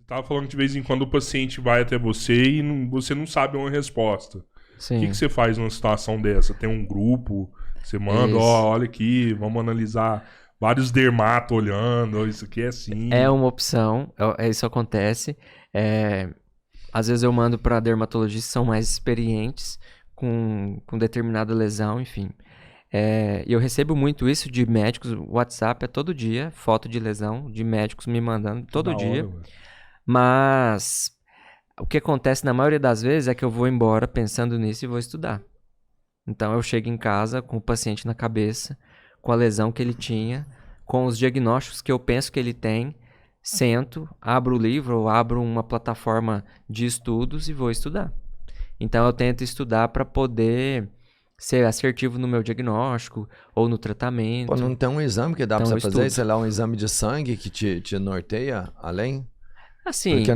tava falando que de vez em quando o paciente vai até você e você não sabe uma resposta. Sim. O que você faz numa situação dessa? Tem um grupo, você manda, olha aqui, vamos analisar vários dermatos olhando, isso aqui é assim. É uma opção, isso acontece. Às vezes eu mando para dermatologistas que são mais experientes com determinada lesão, enfim. E eu recebo muito isso de médicos, o WhatsApp é todo dia, foto de lesão, de médicos me mandando todo dia. Mas o que acontece na maioria das vezes é que eu vou embora pensando nisso e vou estudar. Então eu chego em casa com o paciente na cabeça, com a lesão que ele tinha, com os diagnósticos que eu penso que ele tem, sento, abro o livro ou abro uma plataforma de estudos e vou estudar. Então eu tento estudar para poder ser assertivo no meu diagnóstico ou no tratamento. Pô, não tem um exame que dá Então, pra você fazer? Sei lá, um exame de sangue que te norteia além? Assim, Porque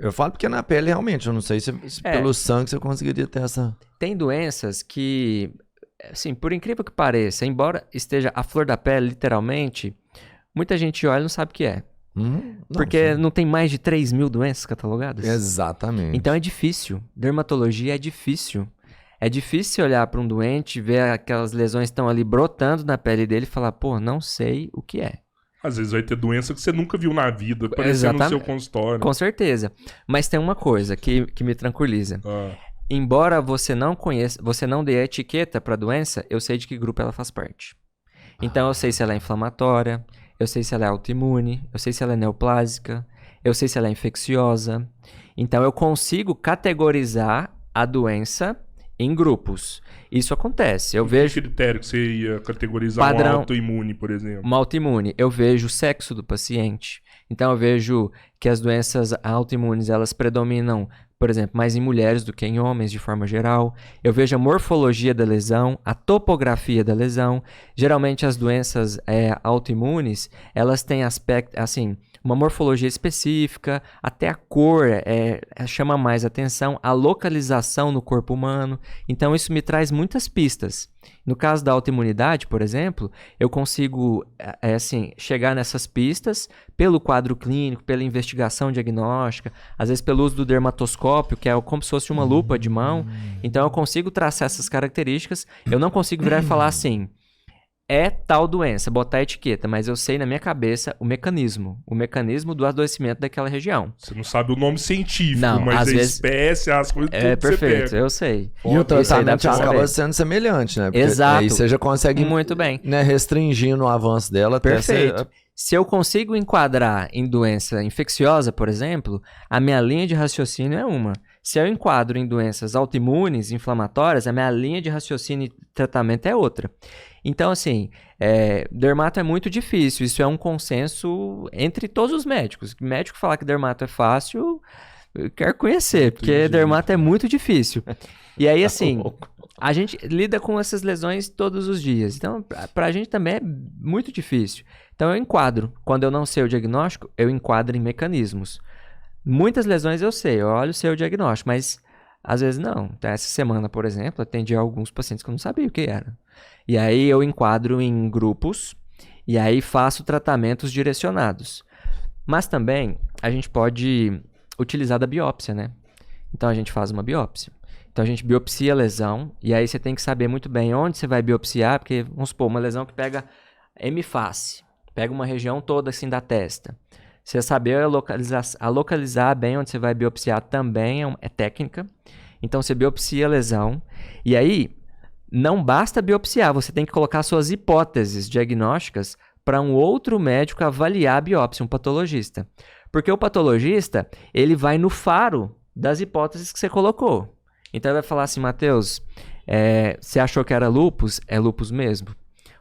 eu falo porque na pele realmente, eu não sei se pelo sangue você conseguiria ter essa... Tem doenças que, assim, por incrível que pareça, embora esteja a flor da pele, literalmente, muita gente olha e não sabe o que é. Porque não tem mais de 3.000 doenças catalogadas? Exatamente. Então é difícil. Dermatologia é difícil. É difícil olhar para um doente, ver aquelas lesões que estão ali brotando na pele dele e falar, pô, não sei o que é. Às vezes vai ter doença que você nunca viu na vida, aparecendo no seu consultório. Com certeza. Mas tem uma coisa que me tranquiliza. Embora você não conheça, você não dê a etiqueta para a doença, eu sei de que grupo ela faz parte. Então eu sei se ela é inflamatória, eu sei se ela é autoimune, eu sei se ela é neoplásica, eu sei se ela é infecciosa. Então eu consigo categorizar a doença em grupos. Isso acontece. Eu vejo que critério que você ia categorizar padrão, uma autoimune, por exemplo? Uma autoimune. Eu vejo o sexo do paciente. Então eu vejo que as doenças autoimunes, elas predominam, por exemplo, mais em mulheres do que em homens, de forma geral. Eu vejo a morfologia da lesão, a topografia da lesão. Geralmente as doenças autoimunes, elas têm aspecto, assim, uma morfologia específica, até a cor chama mais atenção, a localização no corpo humano. Então isso me traz muitas pistas. No caso da autoimunidade, por exemplo, eu consigo chegar nessas pistas pelo quadro clínico, pela investigação diagnóstica, às vezes pelo uso do dermatoscópio, que é como se fosse uma lupa de mão. Então eu consigo traçar essas características. Eu não consigo virar e falar assim, é tal doença, botar a etiqueta, mas eu sei na minha cabeça o mecanismo do adoecimento daquela região. Você não sabe o nome científico, não, mas às a vezes, espécie, as coisas, tudo perfeito, você pega. eu sei. E o tratamento acaba sendo semelhante, né? Porque exato. Aí você já consegue muito bem, né, restringindo o avanço dela. Perfeito. Se eu consigo enquadrar em doença infecciosa, por exemplo, a minha linha de raciocínio é uma. Se eu enquadro em doenças autoimunes, inflamatórias, a minha linha de raciocínio e tratamento é outra. Então, assim, dermato é muito difícil. Isso é um consenso entre todos os médicos. O médico falar que dermato é fácil, eu quero conhecer, porque dermato é muito difícil. E aí, assim, a gente lida com essas lesões todos os dias. Então, pra gente também é muito difícil. Então, eu enquadro. Quando eu não sei o diagnóstico, eu enquadro em mecanismos. Muitas lesões eu sei, eu olho o seu diagnóstico, mas às vezes não. Então, essa semana, por exemplo, atendi alguns pacientes que eu não sabia o que era. E aí eu enquadro em grupos e aí faço tratamentos direcionados. Mas também a gente pode utilizar da biópsia, né? Então a gente faz uma biópsia. Então a gente biopsia a lesão e aí você tem que saber muito bem onde você vai biopsiar, porque, vamos supor, uma lesão que pega hemiface, pega uma região toda assim da testa. Você saber localizar bem onde você vai biopsiar também é técnica. Então você biopsia a lesão e aí não basta biopsiar, você tem que colocar suas hipóteses diagnósticas para um outro médico avaliar a biópsia, um patologista. Porque o patologista, ele vai no faro das hipóteses que você colocou. Então ele vai falar assim, Matheus, você achou que era lúpus? É lúpus mesmo.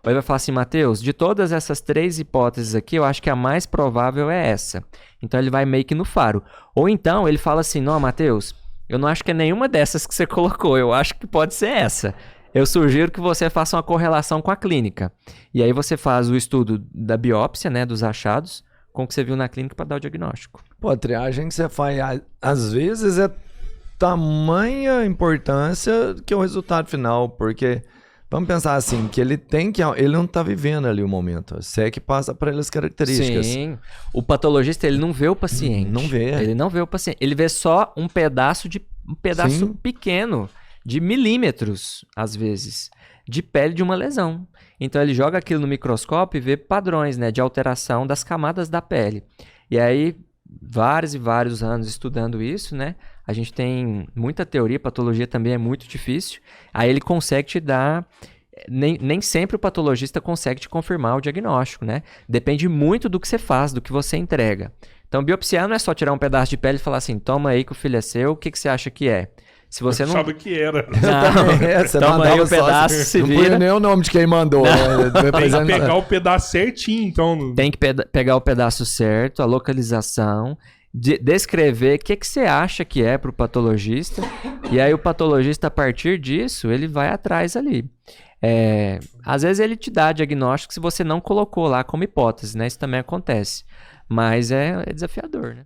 Ou ele vai falar assim, Matheus, de todas essas 3 hipóteses aqui, eu acho que a mais provável é essa. Então ele vai meio que no faro. Ou então ele fala assim, não, Matheus, eu não acho que é nenhuma dessas que você colocou, eu acho que pode ser essa. Eu sugiro que você faça uma correlação com a clínica. E aí você faz o estudo da biópsia, né, dos achados, com o que você viu na clínica para dar o diagnóstico. Pô, a triagem que você faz, às vezes é tamanha importância que o resultado final, porque Vamos pensar assim, que ele não tá vivendo ali o momento. Você é que passa para ele as características. Sim. O patologista, ele não vê o paciente. Não vê. Ele não vê o paciente. Ele vê só um pedaço Sim. pequeno, de milímetros, às vezes, de pele de uma lesão. Então ele joga aquilo no microscópio e vê padrões, né, de alteração das camadas da pele. E aí, vários e vários anos estudando isso, né? A gente tem muita teoria, patologia também é muito difícil. Aí ele consegue te dar... Nem sempre o patologista consegue te confirmar o diagnóstico, né? Depende muito do que você faz, do que você entrega. Então, biopsiar não é só tirar um pedaço de pele e falar assim, toma aí que o filho é seu, o que você acha que é? Se você eu não... achava que era. Você toma aí um só- pedaço, se não vira. põe nem o nome de quem mandou. Né? Tem que pegar o pedaço certinho, então. Tem que pegar o pedaço certo, a localização, descrever o que você acha que é para o patologista, e aí o patologista, a partir disso, ele vai atrás ali. Às vezes ele te dá diagnóstico se você não colocou lá como hipótese, né? Isso também acontece. Mas é desafiador, né?